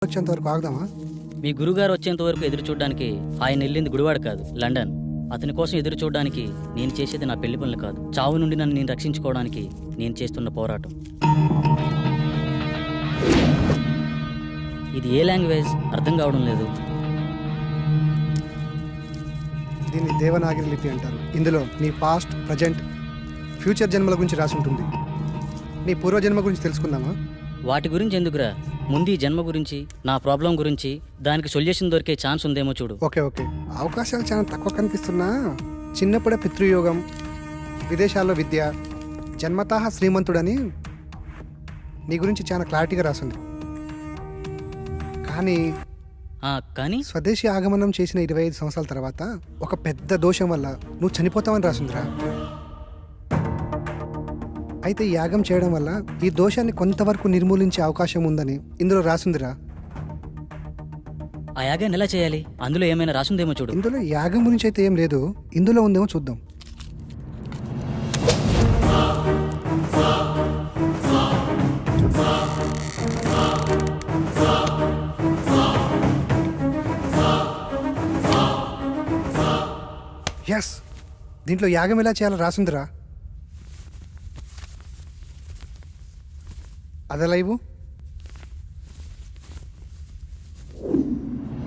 వచ్చేంత వరకు ఆగుదామా? మీ గురుగారు వచ్చేంత వరకు ఎదురు చూడడానికి ఆయన వెళ్ళింది గుడివాడ కాదు, లండన్. అతని కోసం ఎదురు చూడడానికి నేను చేసేది నా పెళ్లి పనులు కాదు, చావు నుండి నన్ను నేను రక్షించుకోవడానికి నేను చేస్తున్న పోరాటం. ఇది ఏ లాంగ్వేజ్ అర్థం కావడం లేదు. దీన్ని దేవనాగరి లిపి అంటారు. ఇందులో నీ పాస్ట్, ప్రజెంట్, ఫ్యూచర్ జన్మల గురించి రాసి ఉంటుంది. నీ పూర్వజన్మ గురించి తెలుసుకుందామా? వాటి గురించి ఎందుకురా, ముందు ఈ జన్మ గురించి, నా ప్రాబ్లం గురించి, దానికి సొల్యూషన్ దొరికే ఛాన్స్ ఉందేమో చూడు. ఓకే ఓకే, అవకాశాలు చాలా తక్కువ కనిపిస్తున్నా చిన్నప్పుడే పితృయోగం, విదేశాల్లో విద్య, జన్మతః శ్రీమంతుడని నీ గురించి చాలా క్లారిటీగా రాసింది. కానీ స్వదేశీ ఆగమనం చేసిన 25 సంవత్సరాల తర్వాత ఒక పెద్ద దోషం వల్ల నువ్వు చనిపోతావని రాసిందిరా. అయితే ఈ యాగం చేయడం వల్ల ఈ దోషాన్ని కొంతవరకు నిర్మూలించే అవకాశం ఉందని ఇందులో రాసిందిరా. ఆ యాగాన్ని ఎలా చేయాలి? అందులో ఏమైనా రాసిందేమో చూడు. ఇందులో యాగం గురించి అయితే ఏం లేదు, ఇందులో ఉందేమో చూద్దాం. ఎస్, దీంట్లో యాగం ఎలా చేయాలో రాసిందిరా. అదే లైవ్.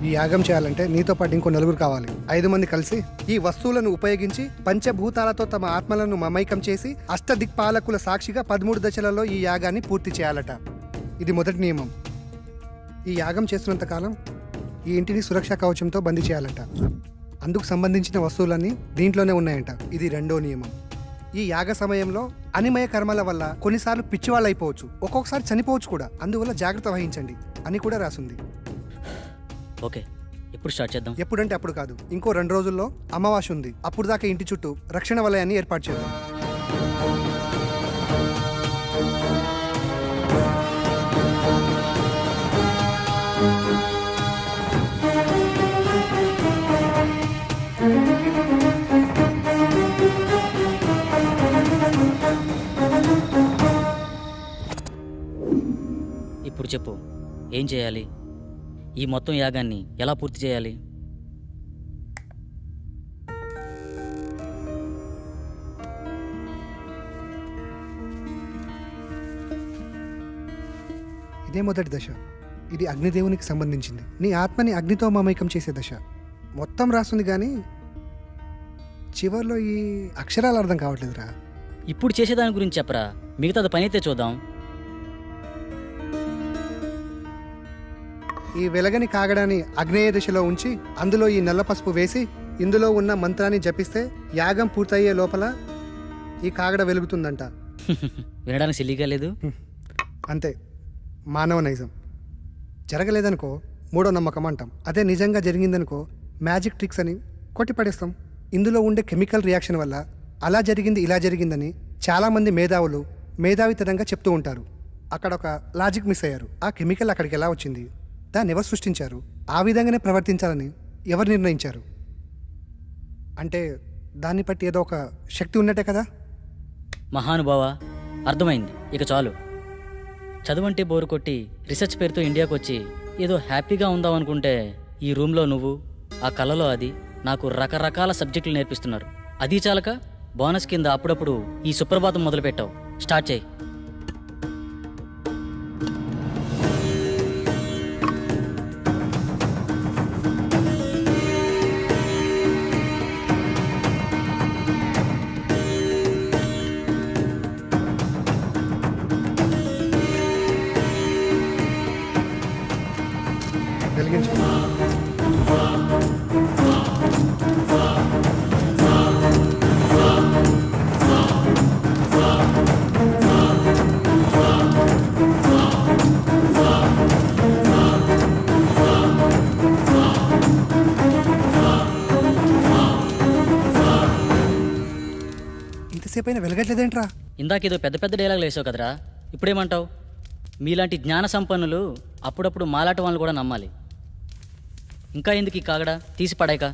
ఈ యాగం చేయాలంటే నీతో పాటు ఇంకో 4 కావాలి. 5 మంది కలిసి ఈ వస్తువులను ఉపయోగించి పంచభూతాలతో తమ ఆత్మలను మమైకం చేసి అష్టదిక్పాలకుల సాక్షిగా 13 దశలలో ఈ యాగాన్ని పూర్తి చేయాలట. ఇది మొదటి నియమం. ఈ యాగం చేస్తున్నంత కాలం ఈ ఇంటిని సురక్షా కవచంతో బందీ చేయాలట. అందుకు సంబంధించిన వస్తువులన్నీ దీంట్లోనే ఉన్నాయంట. ఇది 2వ నియమం. ఈ యాగ సమయంలో అనిమయ కర్మల వల్ల కొన్నిసార్లు పిచ్చివాళ్ళు అయిపోవచ్చు, ఒక్కొక్కసారి చనిపోవచ్చు కూడా. అందువల్ల జాగ్రత్త వహించండి అని కూడా రాసింది. ఓకే, ఎప్పుడు స్టార్ట్ చేద్దాం? ఎప్పుడంటే అప్పుడు కాదు, ఇంకో 2 రోజుల్లో అమావాస్య ఉంది. అప్పుడు దాకా ఇంటి చుట్టూ రక్షణ వలయాన్ని ఏర్పాటు చేద్దాం. ఇప్పుడు చెప్పు, ఏం చేయాలి? ఈ మొత్తం యాగాన్ని ఎలా పూర్తి చేయాలి? ఇదే మొదటి దశ. ఇది అగ్నిదేవునికి సంబంధించింది. నీ ఆత్మని అగ్నితో మమైకం చేసే దశ. మొత్తం రాస్తుంది కానీ చివర్లో ఈ అక్షరాలు అర్థం కావట్లేదురా. ఇప్పుడు చేసేదాని గురించి చెప్పరా, మిగతాది పని అయితే చూద్దాం. ఈ వెలగని కాగడాన్ని అగ్నేయ దిశలో ఉంచి అందులో ఈ నల్ల పసుపు వేసి ఇందులో ఉన్న మంత్రాన్ని జపిస్తే యాగం పూర్తయ్యే లోపల ఈ కాగడ వెలుగుతుందంట. వినడానికి సిల్లిగా లేదు. అంతే, మానవ నైజం. జరగలేదనుకో మూడో నమ్మకం అంటాం. అదే నిజంగా జరిగిందనుకో మ్యాజిక్ ట్రిక్స్ అని కొట్టిపడేస్తాం. ఇందులో ఉండే కెమికల్ రియాక్షన్ వల్ల అలా జరిగింది ఇలా జరిగిందని చాలామంది మేధావులు మేధావితనంగా చెప్తూ ఉంటారు. అక్కడ ఒక లాజిక్ మిస్ అయ్యారు. ఆ కెమికల్ అక్కడికి ఎలా వచ్చింది, దాన్ని ఎవరు సృష్టించారు, ఆ విధంగానే ప్రవర్తించాలని ఎవరు నిర్ణయించారు? అంటే దాన్ని బట్టి ఏదో ఒక శక్తి ఉన్నట్టే కదా. మహానుభావ, అర్థమైంది. ఇక చాలు. చదువంటే బోరు కొట్టి రీసెర్చ్ పేరుతో ఇండియాకు వచ్చి ఏదో హ్యాపీగా ఉందాం అనుకుంటే ఈ రూమ్లో నువ్వు, ఆ కళలో అది నాకు రకరకాల సబ్జెక్టులు నేర్పిస్తున్నారు. అది చాలక బోనస్ కింద అప్పుడప్పుడు ఈ సుప్రభాతం మొదలుపెట్టావు. స్టార్ట్ చేయి. వెలిగించు. ఇంతసేపు అయినా వెలగట్లేదేంట్రా? ఇందాకేదో పెద్ద పెద్ద డైలాగులు వేసావు కదరా, ఇప్పుడేమంటావు? మీలాంటి జ్ఞాన సంపన్నులు అప్పుడప్పుడు మాలాట వాళ్ళని కూడా నమ్మాలి. ఇంకా ఎందుకు ఈ కాగడా, తీసి పడాయిక.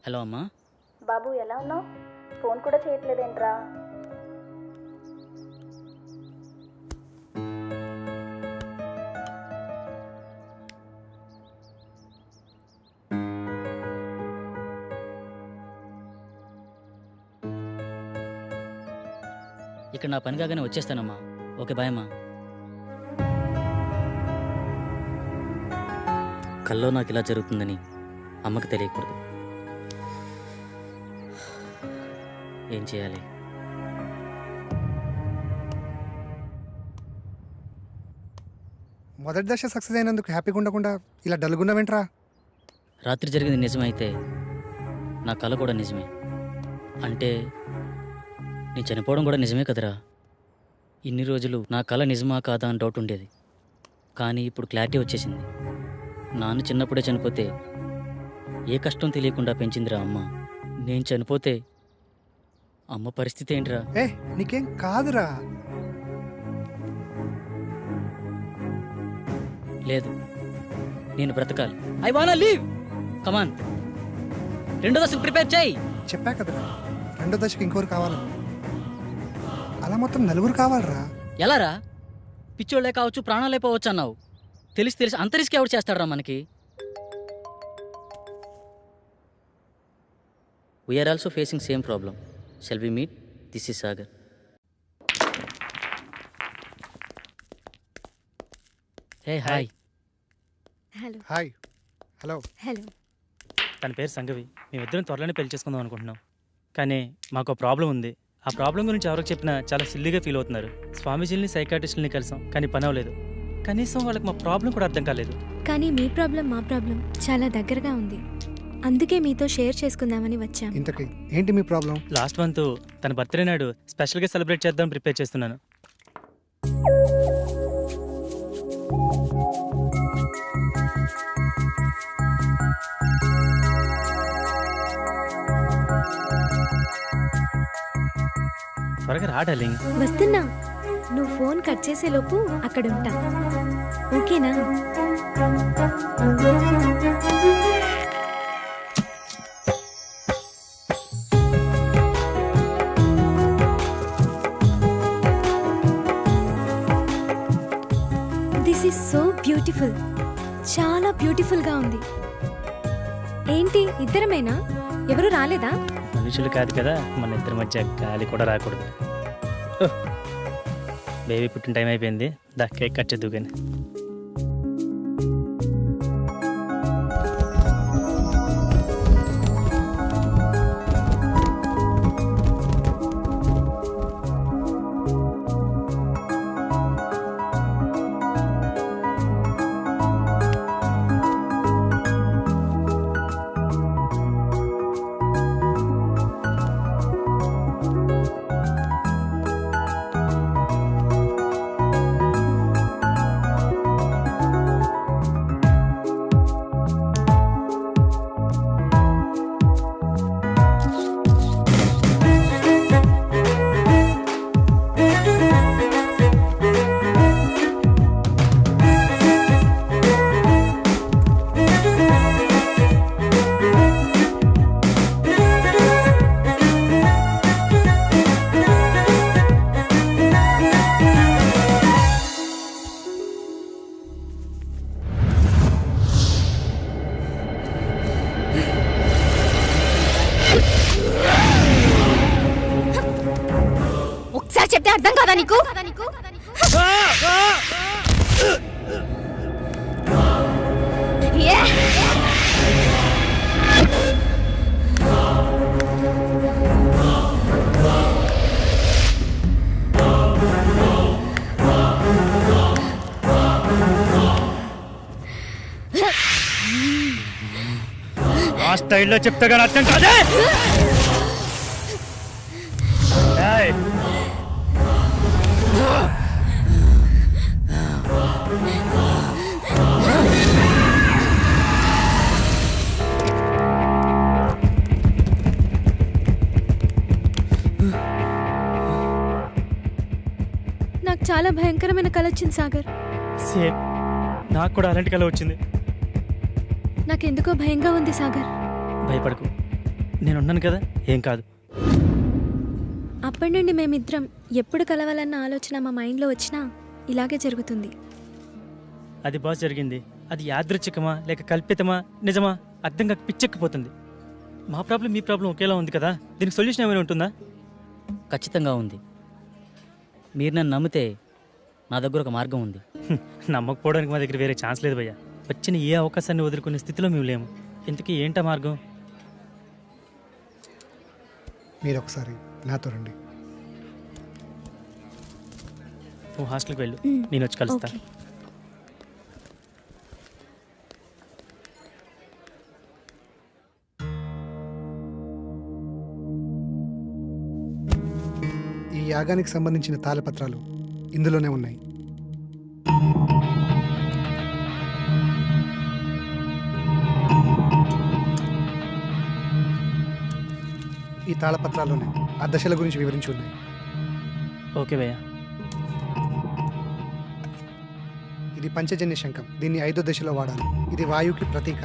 హలో అమ్మా. బాబు ఎలా ఉన్నావు? ఫోన్ కూడా చేయట్లేదేంట్రా? ఇక్కడ నా పని కాగానే వచ్చేస్తానమ్మా. ఓకే బాయ్ అమ్మా. కల్లో నాకు ఇలా జరుగుతుందని అమ్మకి తెలియకూడదు. ఏం చేయాలి? మొదటి దశ సక్సెస్ అయినందుకు హ్యాపీగా ఉండకుండా ఇలా డల్గున్నావేంట్రా? రాత్రి జరిగింది నిజమైతే నా కళ కూడా నిజమే. అంటే నేను చనిపోవడం కూడా నిజమే కదరా. ఇన్ని రోజులు నా కళ నిజమా కాదా అని డౌట్ ఉండేది. కానీ ఇప్పుడు క్లారిటీ వచ్చేసింది. నాన్న చిన్నప్పుడే చనిపోతే ఏ కష్టం తెలియకుండా పెంచిందిరా అమ్మ. నేను చనిపోతే అమ్మ పరిస్థితి ఏంటిరా? ఏ నీకేం కాదురా. లేదు, నేను బ్రతకాలి. ఐ వానా లీవ్. కమాన్, రెండో దశకు ప్రిపేర్ చేయి. చెప్పా కదరా, రెండో దశకి ఇంకోరు కావాలి. అలా మొత్తం నలుగురు కావాలరా. ఎలారా? పిచ్చోళ్ళే కావచ్చు, ప్రాణాలే పోవచ్చు అన్నావు. తెలిసి అంత రిస్క్ ఎవరు చేస్తాడరా మనకి? We are also facing same problem. Shall we meet? This is Sagar. Hey hi. Hello. Hi. Hello. Hello. తన పేరు సంగవి. మేమిద్దరం త్వరలోనే పెళ్లి చేసుకుందాం అనుకుంటున్నాం. కానీ మాకు ప్రాబ్లం ఉంది. ఆ ప్రాబ్లం గురించి ఎవరికి చెప్పినా చాలా సిల్లీగా ఫీల్ అవుతున్నారు. స్వామీజీని సైకాట్రిస్టులని కలిసాం, కానీ పని అవ్వలేదు. కనీసం వాళ్ళకి మా ప్రాబ్లం కూడా అర్థం కాలేదు. కానీ మీ ప్రాబ్లం మా ప్రాబ్లం చాలా దగ్గరగా ఉంది. అందుకే మీతో షేర్ చేసుకుందామని వచ్చాం. ఇంతకీ ఏంటి మీ ప్రాబ్లం? లాస్ట్ మంత్ తన బర్త్డే నాడు స్పెషల్గా సెలబ్రేట్ చేద్దాం ప్రిపేర్ చేస్తున్నాను. త్వరగా రా డార్లింగ్. వస్తున్నా. నువ్వు ఫోన్ కట్ చేసే లోపు అక్కడ ఉంటా. ఓకేనా? This is so beautiful. చాలా బ్యూటిఫుల్ గా ఉంది. ఏంటి ఇద్దరమేనా? ఎవరు రాలేదా? మనుషులు కాదు కదా, మన ఇద్దరి మధ్య గాలి కూడా రాకూడదు. బేబీ పుట్టిన టైం అయిపోయింది. దా కేక్ కట్ చేద్దు కానీ. ఒకసారి చెప్తే అర్థం కాదా నీకు? ఆ స్టైల్లో చెప్తే కానీ అర్థం కాదే. ఏయ్, నాకు చాలా భయంకరమైన కల వచ్చింది సాగర్. సేమ్ నాకు కూడా అలాంటి కల వచ్చింది. నాకెందుకో భయంగా ఉంది సాగర్. భయపడకు, నేనున్నాను కదా, ఏం కాదు. అప్పటి నుండి మేమిద్దరం ఎప్పుడు కలవాలన్న ఆలోచన మా మైండ్లో వచ్చినా ఇలాగే జరుగుతుంది. అది బాస్ జరిగింది. అది యాదృచ్ఛికమా లేక కల్పితమా నిజమా అర్థం కాక పిచ్చెక్కిపోతుంది. మా ప్రాబ్లం మీ ప్రాబ్లం ఒకేలా ఉంది కదా, దీనికి సొల్యూషన్ ఏమైనా ఉంటుందా? ఖచ్చితంగా ఉంది. మీరు నన్ను నమ్మితే నా దగ్గర ఒక మార్గం ఉంది. నమ్మకపోవడానికి మా దగ్గర వేరే ఛాన్స్ లేదు భయ్యా. వచ్చిన ఏ అవకాశాన్ని వదులుకునే స్థితిలో మేము లేము. ఇంతకీ ఏంటా మార్గం? మీరు ఒకసారి నాతో రండి. నువ్వు హాస్టల్కి వెళ్ళు, నేను వచ్చి కలుస్తా. ఓకే. ఈ యాగానికి సంబంధించిన తాళపత్రాలు ఇందులోనే ఉన్నాయి. ఈ తాళపత్రాల్లోనే ఆ దశల గురించి వివరించి ఉన్నాయి. ఓకే భయ్యా. ఇది పంచజన్య శంఖం. దీన్ని 5వ దశలో వాడాలి. ఇది వాయువుకి ప్రతీక.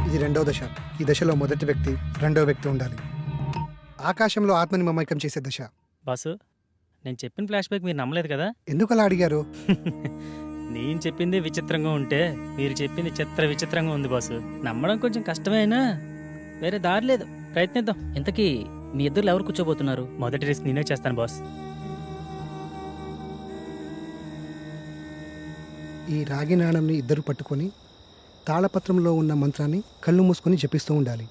ఇది 2వ దశ. ఈ దశలో మొదటి వ్యక్తి, 2వ వ్యక్తి ఉండాలి. ఆకాశంలో ఆత్మని మమైకం చేసే దశ. బాసు, నేను చెప్పిన ఫ్లాష్ బ్యాక్ మీరు నమ్మలేదు కదా? ఎందుకు అలా అడిగారు? నేను చెప్పింది విచిత్రంగా ఉంటే మీరు చెప్పింది విచిత్రంగా ఉంది బాసు. నమ్మడం కొంచెం కష్టమైనా వేరే దారి లేదు, ప్రయత్నిద్దాం. ఇంతకీ మీ ఇద్దరు ఎవరు కూర్చోబోతున్నారు? మొదటి రిస్క్ నేనే చేస్తాను బాస్. ఈ రాగి నాణంని ఇద్దరు పట్టుకొని తాళపత్రంలో ఉన్న మంత్రాన్ని కళ్ళు మూసుకొని జపిస్తూ ఉండాలి.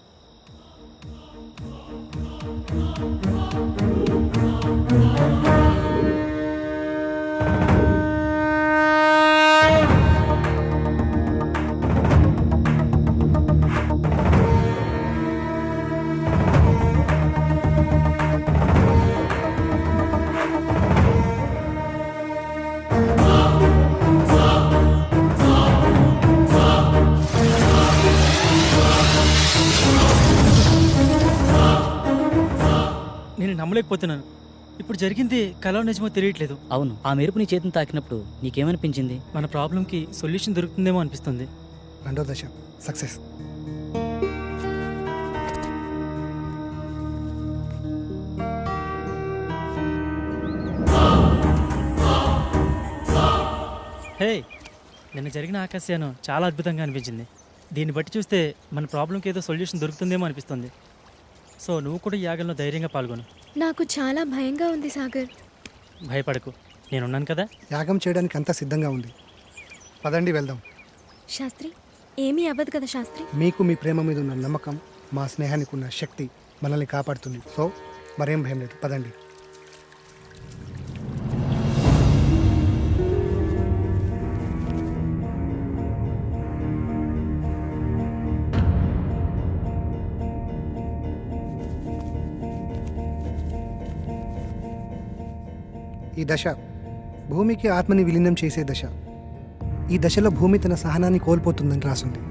నేను నమ్మలేకపోతున్నాను. ఇప్పుడు జరిగింది కలో నిజమో తెలియట్లేదు. అవును, ఆ మెరుపు నీ చేతిని తాకినప్పుడు నీకేమనిపించింది? మన ప్రాబ్లంకి సొల్యూషన్ దొరుకుతుందేమో అనిపిస్తుంది. 2వ దశ సక్సెస్. హే, నిన్న జరిగిన ఆకాశయానం చాలా అద్భుతంగా అనిపించింది. దీన్ని బట్టి చూస్తే మన ప్రాబ్లంకి ఏదో సొల్యూషన్ దొరుకుతుందేమో అనిపిస్తుంది. సో నువ్వు కూడా ఈ యాగంలో ధైర్యంగా పాల్గొను. నాకు చాలా భయంగా ఉంది సాగర్. భయపడకు, నేనున్నాను కదా. యాగం చేయడానికి అంతా సిద్ధంగా ఉంది. పదండి వెళ్దాం. శాస్త్రి, ఏమీ అవ్వదు కదా శాస్త్రి? మీకు మీ ప్రేమ మీద ఉన్న నమ్మకం, మా స్నేహానికి ఉన్న శక్తి మనల్ని కాపాడుతుంది. సో మరేం భయం లేదు, పదండి. ఈ దశ భూమికి ఆత్మని విలీనం చేసే దశ. ఈ దశలో భూమి తన సహనాన్ని కోల్పోతుందని రాసుంది.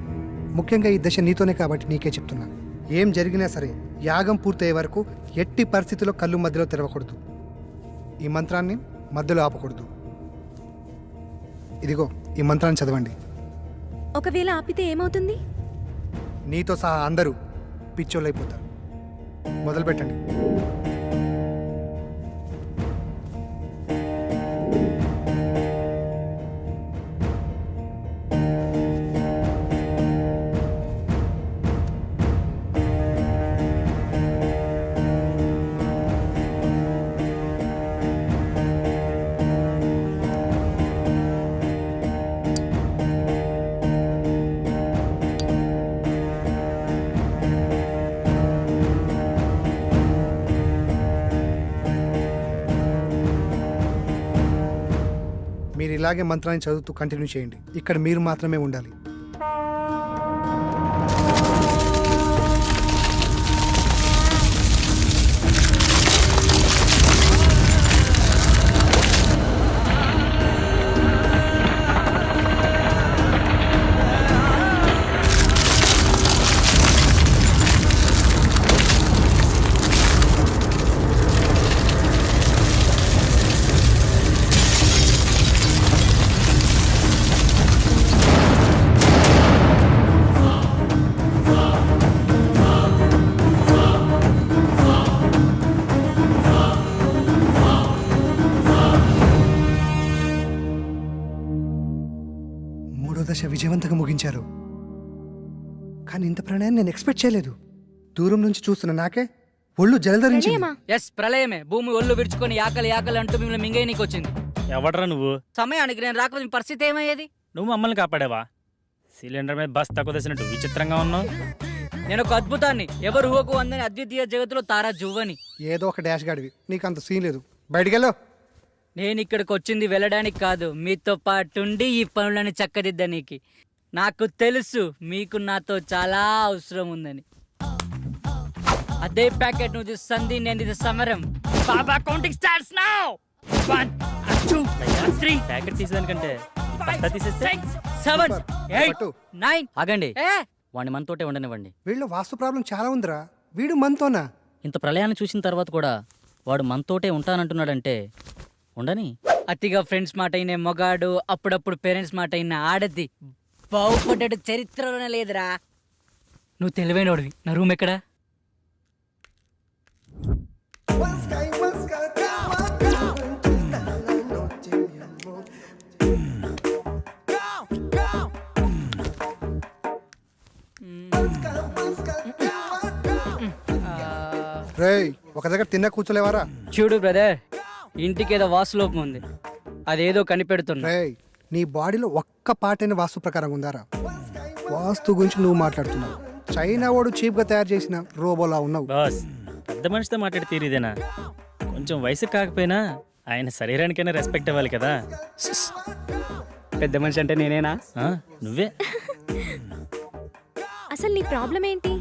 ముఖ్యంగా ఈ దశ నీతోనే కాబట్టి నీకే చెప్తున్నా. ఏం జరిగినా సరే యాగం పూర్తయ్యే వరకు ఎట్టి పరిస్థితుల్లో కళ్ళు మధ్యలో తెరవకూడదు. ఈ మంత్రాన్ని మధ్యలో ఆపకూడదు. ఇదిగో ఈ మంత్రాన్ని చదవండి. ఒకవేళ ఆపితే ఏమవుతుంది? నీతో సహా అందరూ పిచ్చోళ్ళైపోతారు. మొదలు పెట్టండి. మీరు ఇలాగే మంత్రాన్ని చదువుతూ కంటిన్యూ చేయండి. ఇక్కడ మీరు మాత్రమే ఉండాలి. దశ విజయవంతంగా ముగించారు. కానీ ఇంత ప్రణయాన్ని నేను ఎక్స్పెక్ట్ చేయలేదు. దూరం నుంచి చూస్తున్న నాకే ఒళ్ళు జలధరించి. ప్రణయమా? ఎస్ ప్రళయమే. భూమి ఒళ్ళు విడుచుకొని ఆకలి ఆకలి అంటూ మిమ్మల్ని మింగేయనీకి వచ్చింది. ఎవడరా నువ్వు? సమయానికి నేను రాకపోతే మీ పరిస్థితి ఏమయ్యేది? నువ్వు మమ్మల్ని కాపాడావా? సిలిండర్ మీద బస్ తక్కువ తెసినట్టు విచిత్రంగా ఉన్నావు. నేను ఒక అద్భుతాన్ని, ఎవరు ఊహకు అందని అద్వితీయ జగత్తులో తారా జువ్వని. ఏదో ఒక డాష్ గాడివి, నీకు అంత సీన్ లేదు. బయటికెళ్ళు. నేను ఇక్కడికి వచ్చింది వెళ్ళడానికి కాదు, మీతో పాటుండి ఈ పనులను చక్కదిద్దనీకి. నాకు తెలుసు మీకు నాతో చాలా అవసరం ఉందని. అదే ప్యాకెట్ నువ్వు సంధి, నేను ఇది సమరం. బాబా కౌంటింగ్ స్టార్ట్స్ నౌ. 1 2 3 ప్యాకెట్ తీసేదానికంటే బస్తా తీసేస్తే 7 8 పట్టు. 9. ఆగండి, ఏ వాడిని మనతోటే ఉండనివ్వండి. వీళ్ళు వాస్తు ప్రాబ్లం చాలా ఉందిరా. వీడు మనతోనా? ఇంత ప్రళయాన్ని చూసిన తర్వాత కూడా వాడు మనతోటే ఉంటానంటున్నాడంటే ఉండని. అతిగా ఫ్రెండ్స్ మాట అయిన మొగాడు, అప్పుడప్పుడు పేరెంట్స్ మాట అయిన ఆడది బాగుపడ్డాడు చరిత్రలోనే లేదురా. నువ్వు తెలివైనోడివి. నా రూమ్ ఎక్కడా? రేయ్, ఒక దగ్గర తిన్న కూర్చోలేవారా? చూడు బ్రదర్, ఇంటికి ఏదో వాస్తులోపం ఉంది, అదేదో కనిపెడుతున్నా. రేయ్, నీ బాడీలో ఒక్క పాటైన వాస్తు ప్రకారం ఉందారా? వాస్తు గురించి నువ్వు మాట్లాడుతున్నావు. చైనా వాడు చీప్ గా తయారు చేసిన రోబోలా ఉన్నావు. బాస్, పెద్ద మనిషితో మాట్లాడి తీరిదేనా? కొంచెం వయసు కాకపోయినా ఆయన శరీరానికైనా రెస్పెక్ట్ ఇవ్వాలి కదా. పెద్ద మనిషి అంటే నేనేనా? ఆ, నువ్వే. అసలు నీ ప్రాబ్లం ఏంటి?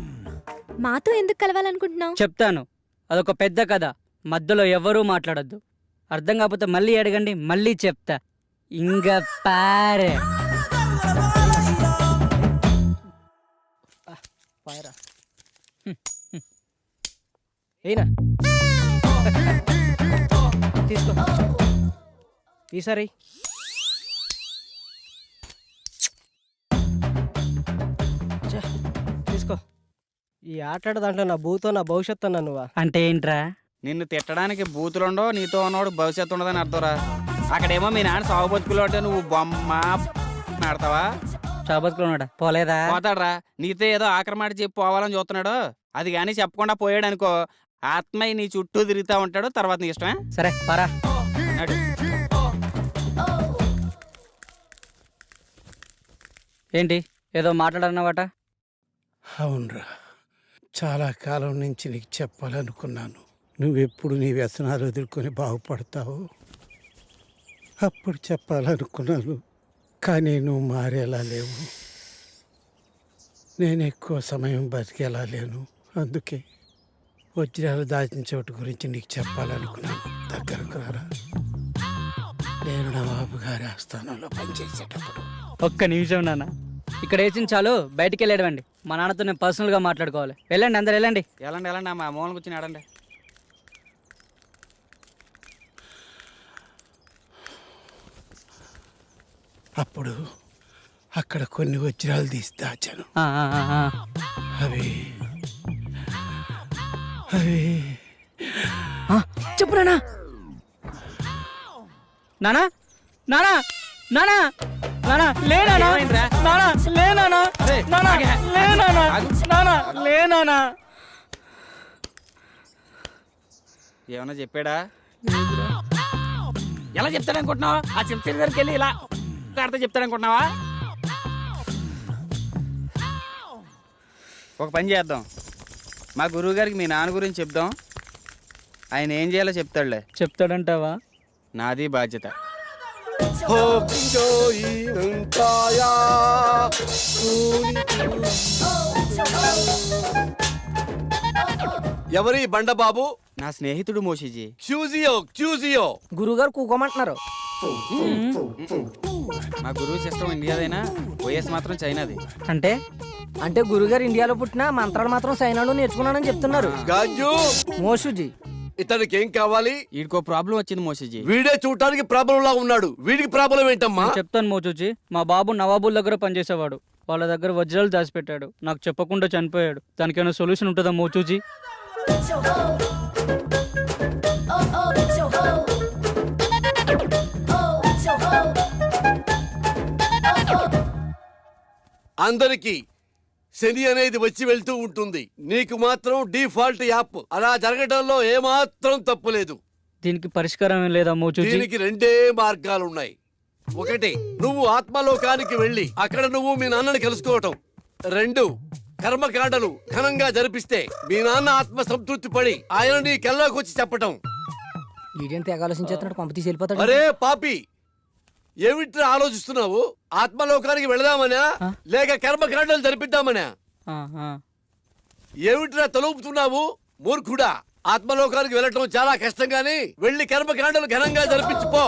మాతో ఎందుకు కలవాలనుకుంటున్నావు? చెప్తాను, అదొక పెద్ద కథ. మధ్యలో ఎవరూ మాట్లాడొద్దు. అర్థం కాకపోతే మళ్ళీ అడగండి, మళ్ళీ చెప్తా. ఇంగ పారే ఏనా తీసుకో ఈసారి తీసుకో. ఈ ఆటాడు దాంట్లో నా భూతో నా భవిష్యత్తు అన్నా నువ్వా? అంటే ఏంట్రా? నిన్ను తిట్టడానికి బూతులుండో నీతో ఉన్నవాడు భవిష్యత్తు ఉండదని అర్థంరా. అక్కడేమో మీ నాన్న సాగు బతుకులు అంటే నువ్వు బొమ్మ ఆడతావా? చాబతుకున్నాడా? పోలేదా? పోతాడ్రా. నీతో ఏదో ఆఖరి మాట చెప్పి పోవాలని చూస్తున్నాడు. అది కానీ చెప్పకుండా పోయాడు అనుకో, ఆత్మయ్య నీ చుట్టూ తిరుగుతా ఉంటాడు. తర్వాత నీ ఇష్టమే. సరే పరా. నడు. ఏంటి ఏదో మాట్లాడన్నావట? అవునరా, చాలా కాలం నుంచి నీకు చెప్పాలనుకున్నాను. నువ్వెప్పుడు నీ వ్యసనాలు ఎదుర్కొని బాగుపడతావు అప్పుడు చెప్పాలనుకున్నాను. కానీ నువ్వు మారేలా లేవు, నేను ఎక్కువ సమయం బతికేలా లేను. అందుకే వజ్రాలు దాచిన చోటు గురించి నీకు చెప్పాలనుకున్నాను. దగ్గరకు రారా. నేను నవాబు గారి ఆస్థానంలో పనిచేసేటప్పుడు. ఒక్క నిమిషం నాన్న, ఇక్కడ వేసిన చాలు, బయటికి వెళ్ళేడండి. మా నాన్నతో నేను పర్సనల్గా మాట్లాడుకోవాలి. వెళ్ళండి, అందరు వెళ్ళండి. ఎలాండి ఎలాండి అమ్మా, మూలం కూర్చుని ఆడండి. అప్పుడు అక్కడ కొన్ని వజ్రాలు తీసి దాచాను. ఆ, ఆ, ఆ, ఆ. అవి అవి చెప్పు నానా. నానా నానా నానా నానా లే నానా. ఏమైందిరా? నానా లే నానా. అరే, నానా ఆగే. లే నానా. ఆగు. నానా లే నానా. ఏమన్నా చెప్పాడా? ఎలా చెప్తాడనుకుంటున్నావా? ఆ చెప్తే దగ్గరికి వెళ్ళి ఇలా ఆడితే చెప్తాడనుకుంటున్నావా? ఒక పని చేద్దాం, మా గురువు గారికి మీ నాన్న గురించి చెప్దాం. ఆయన ఏం చేయాలో చెప్తాడులే. చెప్తాడంటావా? నాది బాధ్యత. ఎవరి బండబాబు? నా స్నేహితుడు మోషిజీ. క్యూజియో గురువుగారు కూకోమంటున్నారు. మా గురువు సిస్టమ్ ఇండియాదైనా వైఎస్ మాత్రం చైనాది. అంటే అంటే గురుగారు ఇండియాలో పుట్టిన మంత్రాలు మాత్రం సైనాలో నేర్చుకున్నానని చెప్తున్నారు. గాంజు, మోషుజీ ఇతనికి ఏం కావాలి? వీడికో ప్రాబ్లం వచ్చింది మోషిజీ. వీడే చూడటానికి ప్రాబ్లం లా ఉన్నాడు. వీడికి ప్రాబ్లం ఏంటమ్మా? చెప్తాను మోచూచి. మా బాబు నవాబుల దగ్గర పనిచేసేవాడు. వాళ్ళ దగ్గర వజ్రాలు దాచిపెట్టాడు. నాకు చెప్పకుండా చనిపోయాడు. దానికైనా సొల్యూషన్ ఉంటుందా మోచూచి? అందరికీ శని అనేది వచ్చి వెళ్తూ ఉంటుంది. నీకు మాత్రం డిఫాల్ట్ యాప్. అలా జరగడంలో ఏమాత్రం తప్పులేదు. దీనికి పరిష్కారం ఏం లేదా మోచూచి? దీనికి రెండే మార్గాలున్నాయి. ఒకటి, నువ్వు ఆత్మలోకానికి వెళ్ళి అక్కడ నువ్వు మీ నాన్నని కలుసుకోవటం. రెండు, కర్మకాండలు ఘనంగా జరిపిస్తే మీ నాన్న ఆత్మ సంతృప్తి పడి ఆయన నీ కల్లోకి వచ్చి చెప్పటం. ఈడేంటి తెగ ఆలోచించేస్తున్నాడు, కొంప తీసి వెళ్ళిపోతాడు. అరే పాపి, ఏమిట్రా ఆలోచిస్తున్నావు? ఆత్మలోకానికి వెళదామనా లేక కర్మకాండలు జరిపిద్దామనా? ఏమిట్రా తలుపుతున్నావు మూర్ఖుడా? ఆత్మలోకానికి వెళ్ళటం చాలా కష్టం గాని వెళ్ళి కర్మకాండలు ఘనంగా జరిపించుకో.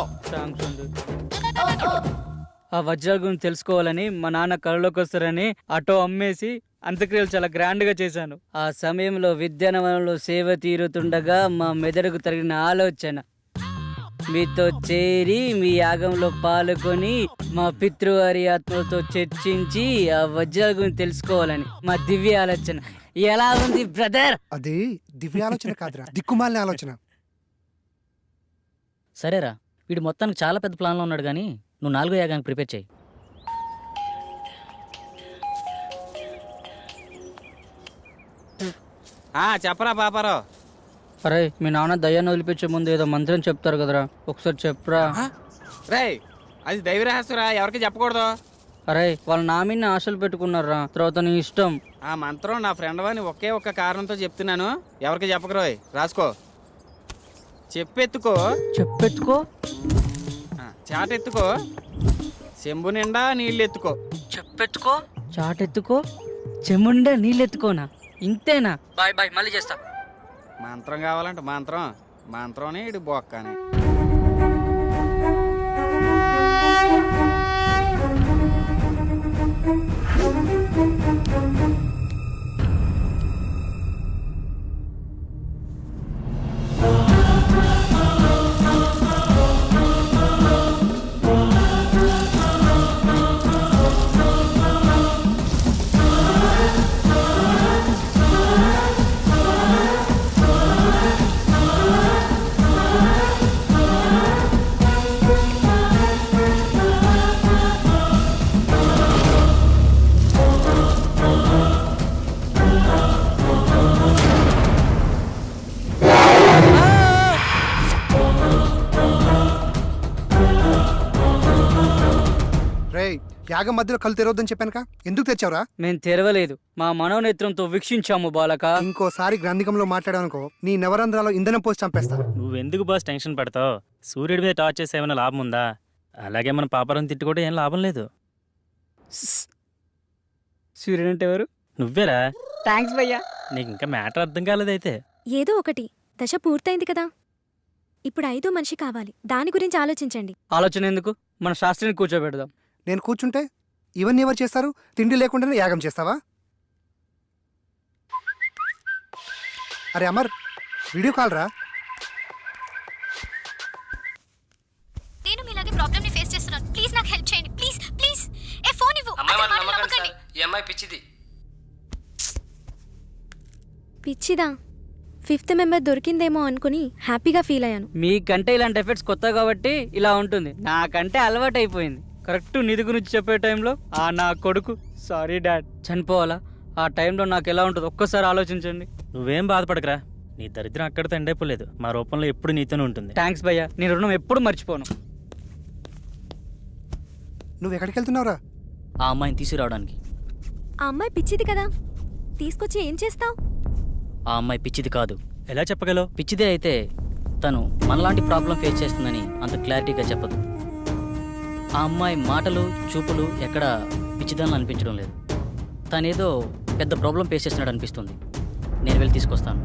ఆ వజ్రాల గురించి తెలుసుకోవాలని మా నాన్న కళ్ళలోకి వస్తారని ఆటో అమ్మేసి అంత్యక్రియలు చాలా గ్రాండ్ గా చేశాను. ఆ సమయంలో విద్యానవనంలో సేవ తీరుతుండగా మా మెదడుకు తగిన ఆలోచన మీతో చేరి మీ యాగంలో పాల్గొని మా పితృవారి ఆత్మలతో చర్చించి ఆ వజ్రాల గురించి తెలుసుకోవాలని మా దివ్య ఆలోచన. ఎలా ఉంది బ్రదర్? అది దివ్య ఆలోచన కాదురా, దిక్కుమాలిన ఆలోచన. సరేరా, వీడు మొత్తానికి చాలా పెద్ద ప్లాన్లో ఉన్నాడు కానీ నువ్వు 4వ యాగానికి ప్రిపేర్ చేయి. చెప్పరా పాపారావు. అరే, మీ నాన్న దయ్యాన్ని వదిలిపించే ముందు ఏదో మంత్రం చెప్తారు కదరా, ఒకసారి చెప్పరా. రేయ్, అది దైవరహస్యరా, ఎవరికి చెప్పకూడదు. అరే, వాళ్ళు నా మీద ఆశలు పెట్టుకున్నారా, తర్వాత నీ ఇష్టం. ఆ మంత్రం నా ఫ్రెండ్ అని ఒకే ఒక్క కారణంతో చెప్తున్నాను, ఎవరికి చెప్పకరోయ్. రాసుకో. చెప్పెత్తుకో. చెప్పెత్తుకో. చాటెత్తుకో. చెంబు నిండా నీళ్ళెత్తుకో. చెప్పెత్తుకో. చాటెత్తుకో. చెముండా నీళ్ళెత్తుకోనా? ఇంతేనా? బాయ్ బాయ్, మళ్ళీ చేస్తా. మంత్రం కావాలంటే మంత్రం. మంత్రం ఇటు బొక్కని. రేయ్, యాగం మధ్యలో కళ్ళు తెరవద్దని చెప్పానుక, ఎందుకు తెచ్చావురా? మేము తెరవలేదు, మా మనోనేత్రంతో వీక్షించాము బాలక. ఇంకోసారి గ్రంథికంలో మాట్లాడానుకో నీ నవరంధ్రాలో ఇంధనం పోసి చంపేస్తా. నువ్వెందుకు బాస్ టెన్షన్ పడతావు? సూర్యుడి మీద టార్చ్ చేస్తే ఏమైనా లాభం ఉందా? అలాగే మన పాపరం తిట్టుకుంటే ఏం లాభం లేదు. సూర్యుడు అంటే ఎవరు? నువ్వేరా. థ్యాంక్స్ భయ్యా. నీకు ఇంకా మ్యాటర్ అర్థం కాలేదైతే. ఏదో ఒకటి, దశ పూర్తయింది కదా, ఇప్పుడు 5వ మనిషి కావాలి. దాని గురించి ఆలోచించండి. ఆలోచన ఎందుకు, మన శాస్త్రిని కూర్చోబెడదాం. నేను కూర్చుంటే ఇవన్నీ ఎవరు చేస్తారు? తిండి లేకుండానే యాగం చేస్తావా? అరే అమర్, వీడియో కాల్ రా. నేను మీలాగే ప్రాబ్లమ్ ని ఫేస్ చేస్తున్నాను. ప్లీజ్ నాకు హెల్ప్ చేయండి. Please please. ఏ ఫోన్ ఇవ్వు. ఈ అమ్మాయి పిచ్చిది. పిచ్చిదా? 5th మెంబర్ దొరికిందేమో అనుకుని హ్యాపీగా ఫీల్ అయ్యాను. మీకంటే ఇలాంటి ఎఫెక్ట్స్ కొత్త కాబట్టి ఇలా ఉంటుంది, నాకంటే అలవాటు అయిపోయింది. కరెక్ట్ నిధి గురించి చెప్పే టైంలో నా కొడుకు సారీ డాడ్ చనిపోవాలా? ఆ టైంలో నాకు ఎలా ఉంటుంది ఒక్కసారి ఆలోచించండి. నువ్వేం బాధపడకరా, నీ దరిద్రం అక్కడితో ఎండైపోలేదు. మా రూపంలో ఎప్పుడు నీతోనే ఉంటుంది. థ్యాంక్స్ భయ్యా, నేను రుణం ఎప్పుడు మర్చిపోను. నువ్వు ఎక్కడికి వెళ్తున్నావురా? ఆ అమ్మాయిని తీసుకురావడానికి. ఆ అమ్మాయి పిచ్చిది కదా, తీసుకొచ్చి ఏం చేస్తావు? ఆ అమ్మాయి పిచ్చిది కాదు. ఎలా చెప్పగలవు? పిచ్చిదే అయితే తను మనలాంటి ప్రాబ్లం ఫేస్ చేస్తుందని అంత క్లారిటీగా చెప్పదు. ఆ అమ్మాయి మాటలు చూపులు ఎక్కడ పిచ్చిదాన్ని అనిపించడం లేదు. తనేదో పెద్ద ప్రాబ్లం ఫేస్ చేస్తున్నాడు అనిపిస్తుంది. నేను వెళ్ళి తీసుకొస్తాను.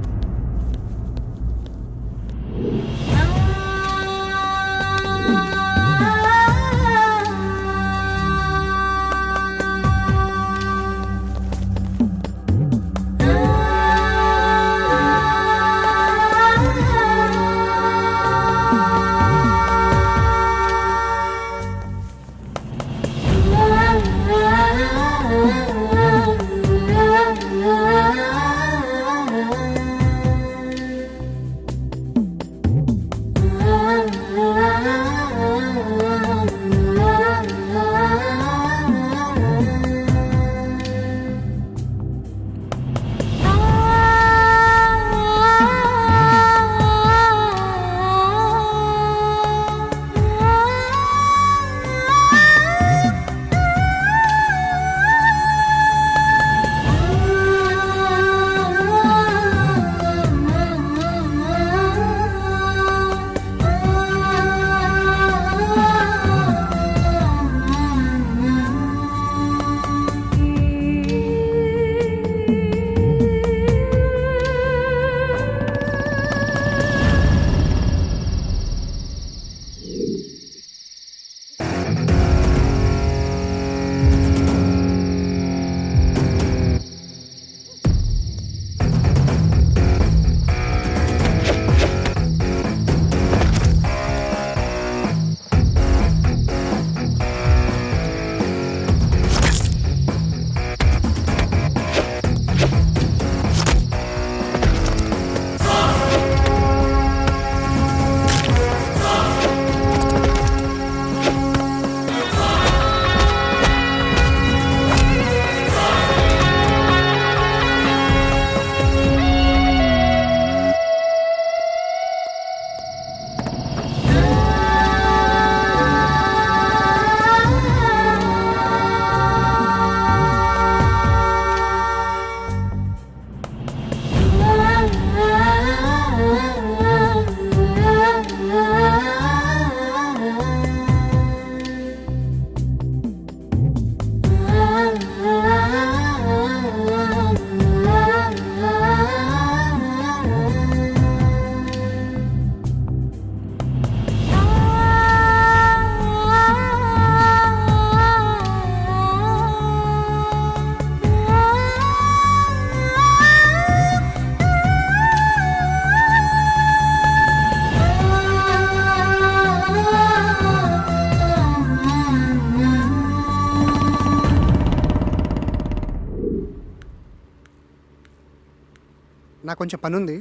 నాకు కొంచెం పని ఉంది,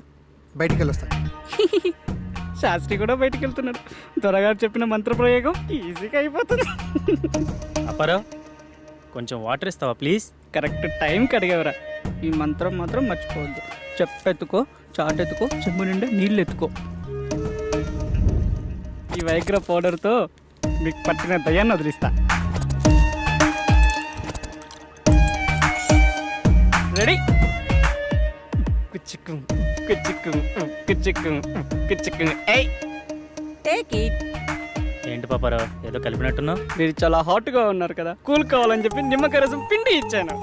బయటికి వెళ్ళొస్తా. శాస్త్రి కూడా బయటికి వెళ్తున్నాడు. త్వరగా చెప్పిన మంత్ర ప్రయోగం ఈజీగా అయిపోతుంది. అప్పారావు కొంచెం వాటర్ ఇస్తావా ప్లీజ్? కరెక్ట్ టైంకి అడిగేవరా. ఈ మంత్రం మాత్రం మర్చిపోవద్దు. చెప్పెత్తుకో, చాటెత్తుకో, చెంబు నిండా నీళ్ళు ఎత్తుకో. ఈ వైగ్ర పౌడర్తో మీకు పట్టిన దయ్యాన్ని వదిలిస్తా. రెడీ? కుచ్చిక్కు కుచ్చిక్కు కుచ్చిక్కు కుచ్చిక్కు. ఏయ్ టేక్ ఇట్. ఏంటి పాపారావు ఏదో కలిపినట్టున్నావు? మీరు చాలా హాట్గా ఉన్నారు కదా, కూల్ కావాలని చెప్పి నిమ్మకాయ రసం పిండి ఇచ్చాను.